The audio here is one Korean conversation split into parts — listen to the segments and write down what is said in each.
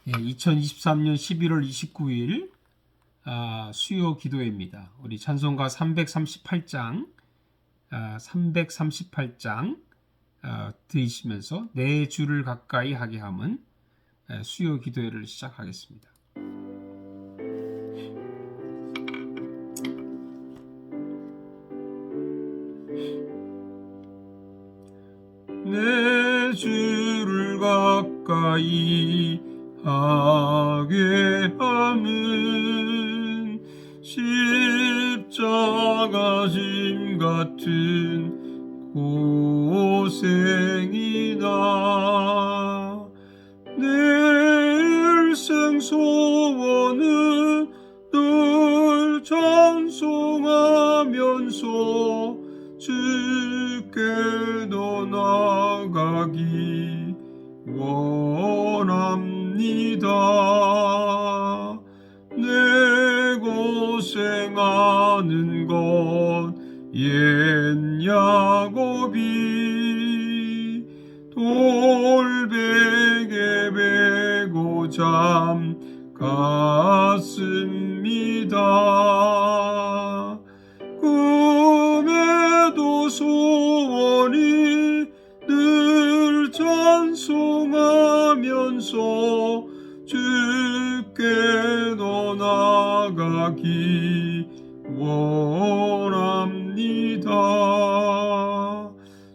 2023년 11월 29일 수요 기도회입니다. 우리 찬송가 338장 들으시면서 내 주를 가까이 하게 함은 수요 기도회를 시작하겠습니다. 내 주를 가까이 하게 함은 십자가 짐 같은 고생이다. 내 일생 소원은 늘 찬송하면서 주께로 나가기 원합니다. 내 고생하는 것 옛 야곱이 돌베개 베고 잠갔습니다. 꿈에도 소원이 늘 찬송하면서 주께로 나가기 원합니다.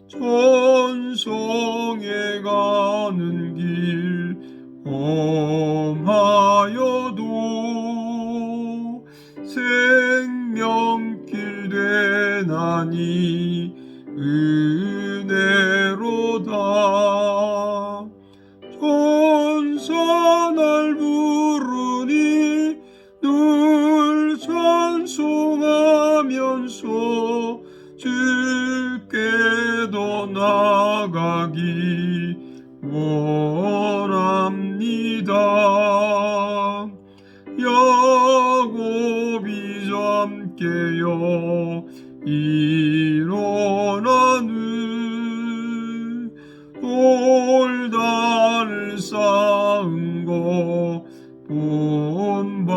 천성에 가는 길 험하여도 생명길 되나니 은혜로다. 천사 날 부르니 늘 찬송하면서 주께로 나가기 원합니다. 야곱이 잠깨어 일어나는 돌다를 쌓은 거 본받아서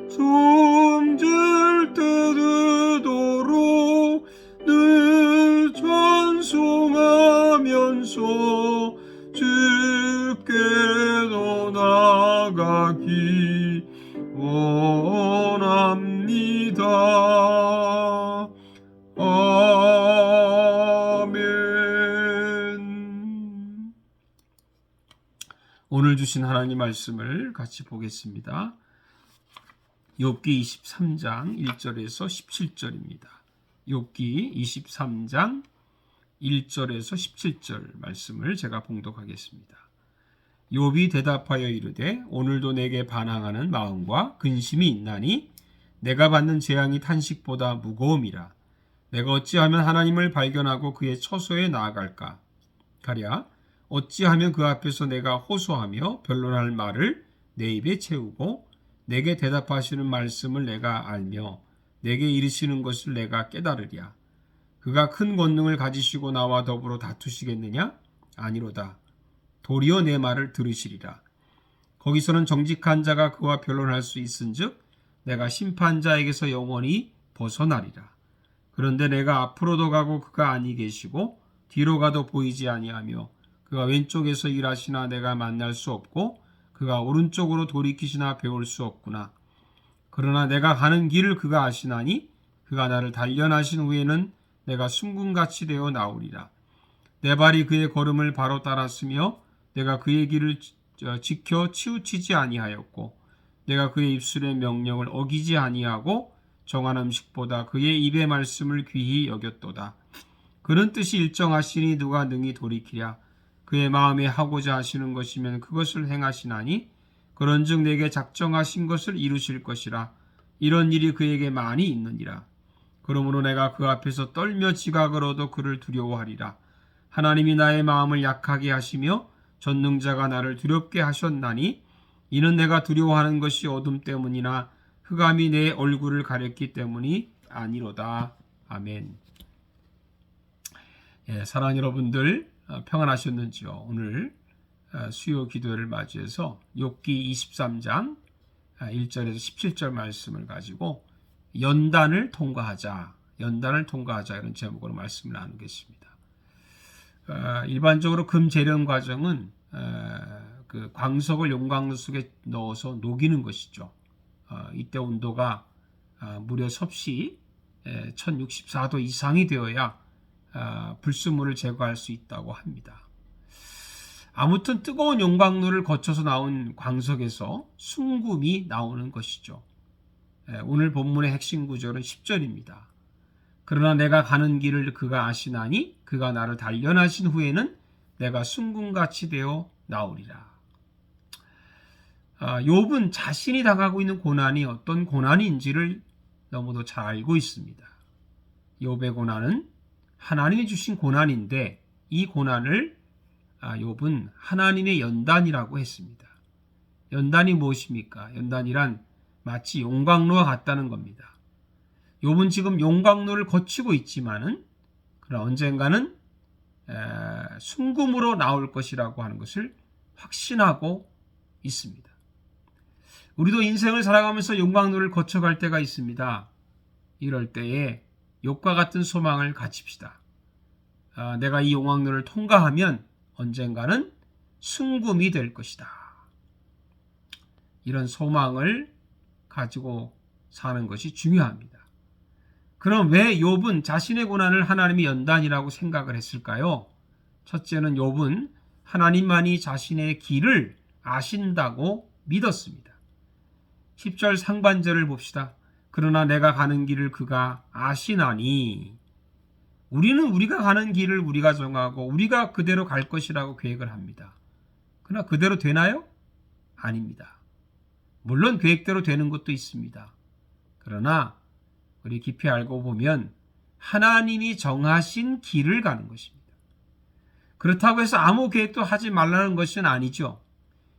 숨질 때 되도록 늘 찬송하면서 주께로 나가기 원합니다. 아멘. 오늘 주신 하나님 말씀을 같이 보겠습니다. 욥기 23장 1절에서 17절입니다. 욥기 23장 1절에서 17절 말씀을 제가 봉독하겠습니다. 욥이 대답하여 이르되 오늘도 내게 반항하는 마음과 근심이 있나니 내가 받는 재앙이 탄식보다 무거움이라. 내가 어찌하면 하나님을 발견하고 그의 처소에 나아갈까? 가랴 어찌하면 그 앞에서 내가 호소하며 변론할 말을 내 입에 채우고 내게 대답하시는 말씀을 내가 알며 내게 이르시는 것을 내가 깨달으랴. 그가 큰 권능을 가지시고 나와 더불어 다투시겠느냐? 아니로다. 도리어 내 말을 들으시리라. 거기서는 정직한 자가 그와 변론할 수 있은즉 내가 심판자에게서 영원히 벗어나리라. 그런데 내가 앞으로도 가고 그가 아니 계시고 뒤로 가도 보이지 아니하며 그가 왼쪽에서 일하시나 내가 만날 수 없고 그가 오른쪽으로 돌이키시나 배울 수 없구나. 그러나 내가 가는 길을 그가 아시나니 그가 나를 단련하신 후에는 내가 순금같이 되어 나오리라. 내 발이 그의 걸음을 바로 따랐으며 내가 그의 길을 지켜 치우치지 아니하였고 내가 그의 입술의 명령을 어기지 아니하고 정한 음식보다 그의 입의 말씀을 귀히 여겼도다. 그런 뜻이 일정하시니 누가 능히 돌이키랴. 그의 마음에 하고자 하시는 것이면 그것을 행하시나니 그런즉 내게 작정하신 것을 이루실 것이라. 이런 일이 그에게 많이 있느니라. 그러므로 내가 그 앞에서 떨며 지각을 얻어 그를 두려워하리라. 하나님이 나의 마음을 약하게 하시며 전능자가 나를 두렵게 하셨나니 이는 내가 두려워하는 것이 어둠 때문이나 흑암이 내 얼굴을 가렸기 때문이 아니로다. 아멘. 사랑하는 여러분들 평안하셨는지요? 오늘 수요 기도회를 맞이해서 욥기 23장 1절에서 17절 말씀을 가지고 연단을 통과하자 이런 제목으로 말씀을 나누겠습니다. 일반적으로 금 재련 과정은 그 광석을 용광로 속에 넣어서 녹이는 것이죠. 이때 온도가 무려 섭씨 1064도 이상이 되어야 불순물을 제거할 수 있다고 합니다. 아무튼 뜨거운 용광로를 거쳐서 나온 광석에서 순금이 나오는 것이죠. 오늘 본문의 핵심 구절은 10절입니다. 그러나 내가 가는 길을 그가 아시나니 그가 나를 단련하신 후에는 내가 순금같이 되어 나오리라. 욥은 자신이 당하고 있는 고난이 어떤 고난인지를 너무도 잘 알고 있습니다. 욥의 고난은 하나님이 주신 고난인데 이 고난을 욥은 하나님의 연단이라고 했습니다. 연단이 무엇입니까? 연단이란 마치 용광로와 같다는 겁니다. 욥은 지금 용광로를 거치고 있지만은 그러나 언젠가는 순금으로 나올 것이라고 하는 것을 확신하고 있습니다. 우리도 인생을 살아가면서 용광로를 거쳐갈 때가 있습니다. 이럴 때에 욥과 같은 소망을 가집시다. 내가 이 용광로를 통과하면 언젠가는 순금이 될 것이다. 이런 소망을 가지고 사는 것이 중요합니다. 그럼 왜 욥은 자신의 고난을 하나님의 연단이라고 생각을 했을까요? 첫째는 욥은 하나님만이 자신의 길을 아신다고 믿었습니다. 10절 상반절을 봅시다. 그러나 내가 가는 길을 그가 아시나니. 우리는 우리가 가는 길을 우리가 정하고 우리가 그대로 갈 것이라고 계획을 합니다. 그러나 그대로 되나요? 아닙니다. 물론 계획대로 되는 것도 있습니다. 그러나 우리 깊이 알고 보면 하나님이 정하신 길을 가는 것입니다. 그렇다고 해서 아무 계획도 하지 말라는 것은 아니죠.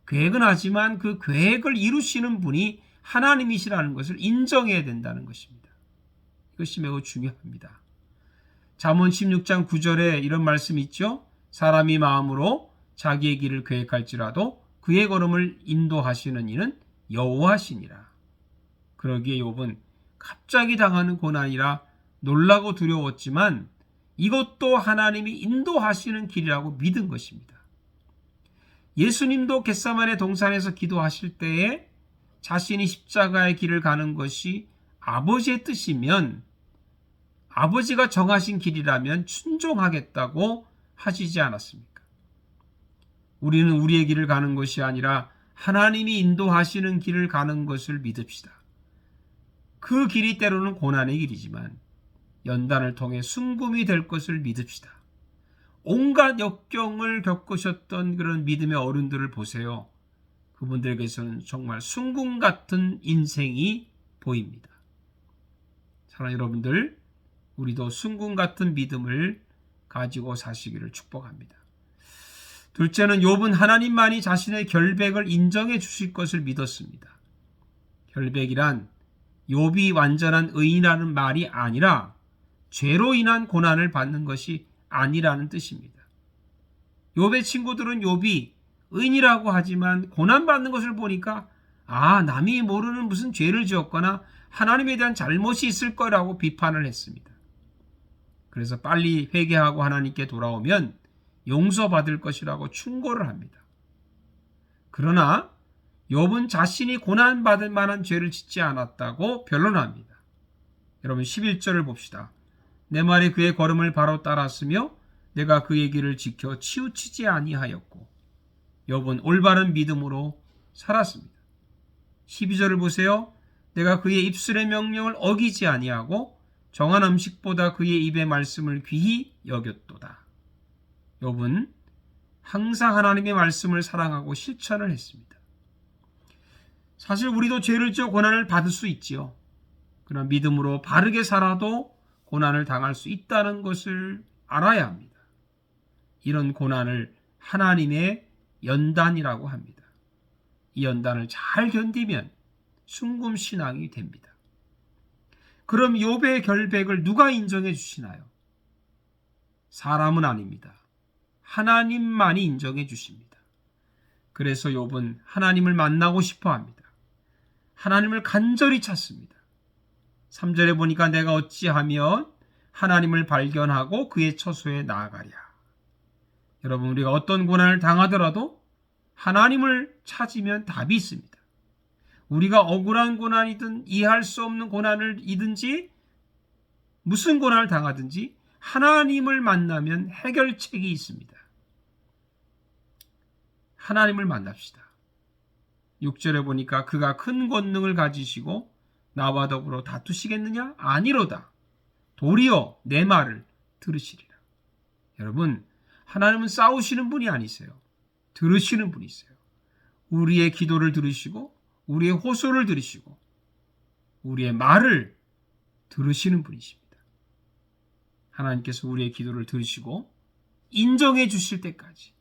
계획은 하지만 그 계획을 이루시는 분이 하나님이시라는 것을 인정해야 된다는 것입니다. 이것이 매우 중요합니다. 잠언 16장 9절에 이런 말씀이 있죠. 사람이 마음으로 자기의 길을 계획할지라도 그의 걸음을 인도하시는 이는 여호와시니라. 그러기에 욥은 갑자기 당하는 고난이라 놀라고 두려웠지만 이것도 하나님이 인도하시는 길이라고 믿은 것입니다. 예수님도 겟세마네 동산에서 기도하실 때에 자신이 십자가의 길을 가는 것이 아버지의 뜻이면 아버지가 정하신 길이라면 순종하겠다고 하시지 않았습니까? 우리는 우리의 길을 가는 것이 아니라 하나님이 인도하시는 길을 가는 것을 믿읍시다. 그 길이 때로는 고난의 길이지만 연단을 통해 순금이 될 것을 믿읍시다. 온갖 역경을 겪으셨던 그런 믿음의 어른들을 보세요. 그분들에게서는 정말 순금 같은 인생이 보입니다. 사랑하는 여러분들, 우리도 순금 같은 믿음을 가지고 사시기를 축복합니다. 둘째는 욥은 하나님만이 자신의 결백을 인정해 주실 것을 믿었습니다. 결백이란 욥이 완전한 의인이라는 말이 아니라 죄로 인한 고난을 받는 것이 아니라는 뜻입니다. 욥의 친구들은 욥이 의인이라고 하지만 고난받는 것을 보니까 남이 모르는 무슨 죄를 지었거나 하나님에 대한 잘못이 있을 거라고 비판을 했습니다. 그래서 빨리 회개하고 하나님께 돌아오면 용서받을 것이라고 충고를 합니다. 그러나 욥은 자신이 고난받을 만한 죄를 짓지 않았다고 변론합니다. 여러분 11절을 봅시다. 내 말이 그의 걸음을 바로 따랐으며 내가 그의 길을 지켜 치우치지 아니하였고 욥은 올바른 믿음으로 살았습니다. 12절을 보세요. 내가 그의 입술의 명령을 어기지 아니하고 정한 음식보다 그의 입의 말씀을 귀히 여겼도다. 욥은 항상 하나님의 말씀을 사랑하고 실천을 했습니다. 사실 우리도 죄를 지어 고난을 받을 수 있지요. 그러나 믿음으로 바르게 살아도 고난을 당할 수 있다는 것을 알아야 합니다. 이런 고난을 하나님의 연단이라고 합니다. 이 연단을 잘 견디면 순금신앙이 됩니다. 그럼 욥의 결백을 누가 인정해 주시나요? 사람은 아닙니다. 하나님만이 인정해 주십니다. 그래서 욥은 하나님을 만나고 싶어 합니다. 하나님을 간절히 찾습니다. 3절에 보니까 내가 어찌하면 하나님을 발견하고 그의 처소에 나아가랴. 여러분, 우리가 어떤 고난을 당하더라도 하나님을 찾으면 답이 있습니다. 우리가 억울한 고난이든 이해할 수 없는 고난이든지 무슨 고난을 당하든지 하나님을 만나면 해결책이 있습니다. 하나님을 만납시다. 6절에 보니까 그가 큰 권능을 가지시고 나와 더불어 다투시겠느냐? 아니로다. 도리어 내 말을 들으시리라. 여러분, 하나님은 싸우시는 분이 아니세요. 들으시는 분이세요. 우리의 기도를 들으시고 우리의 호소를 들으시고 우리의 말을 들으시는 분이십니다. 하나님께서 우리의 기도를 들으시고 인정해 주실 때까지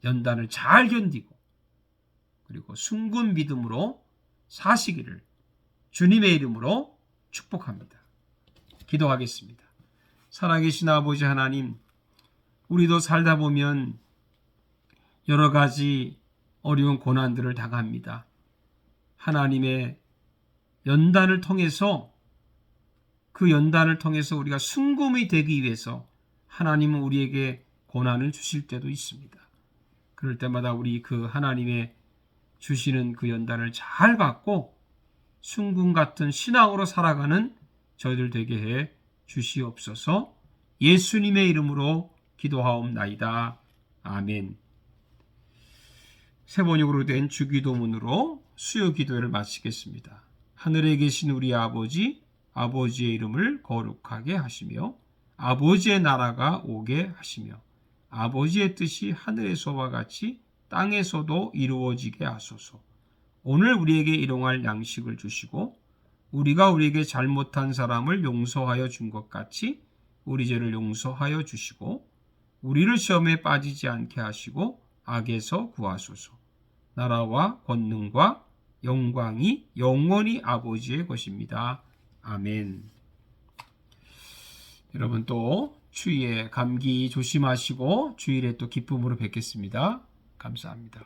연단을 잘 견디고 그리고 순군 믿음으로 사시기를 주님의 이름으로 축복합니다. 기도하겠습니다. 살아계신 아버지 하나님, 우리도 살다 보면 여러 가지 어려운 고난들을 당합니다. 하나님의 연단을 통해서 그 연단을 통해서 우리가 순금이 되기 위해서 하나님은 우리에게 고난을 주실 때도 있습니다. 그럴 때마다 우리 그 하나님의 주시는 그 연단을 잘 받고 순금 같은 신앙으로 살아가는 저희들 되게 해 주시옵소서. 예수님의 이름으로 기도하옵나이다. 아멘. 세 번역으로 된 주기도문으로 수요 기도를 마치겠습니다. 하늘에 계신 우리 아버지, 아버지의 이름을 거룩하게 하시며 아버지의 나라가 오게 하시며 아버지의 뜻이 하늘에서와 같이 땅에서도 이루어지게 하소서. 오늘 우리에게 일용할 양식을 주시고 우리가 우리에게 잘못한 사람을 용서하여 준 것 같이 우리 죄를 용서하여 주시고 우리를 시험에 빠지지 않게 하시고 악에서 구하소서. 나라와 권능과 영광이 영원히 아버지의 것입니다. 아멘. 여러분 또 추위에 감기 조심하시고 주일에 또 기쁨으로 뵙겠습니다. 감사합니다.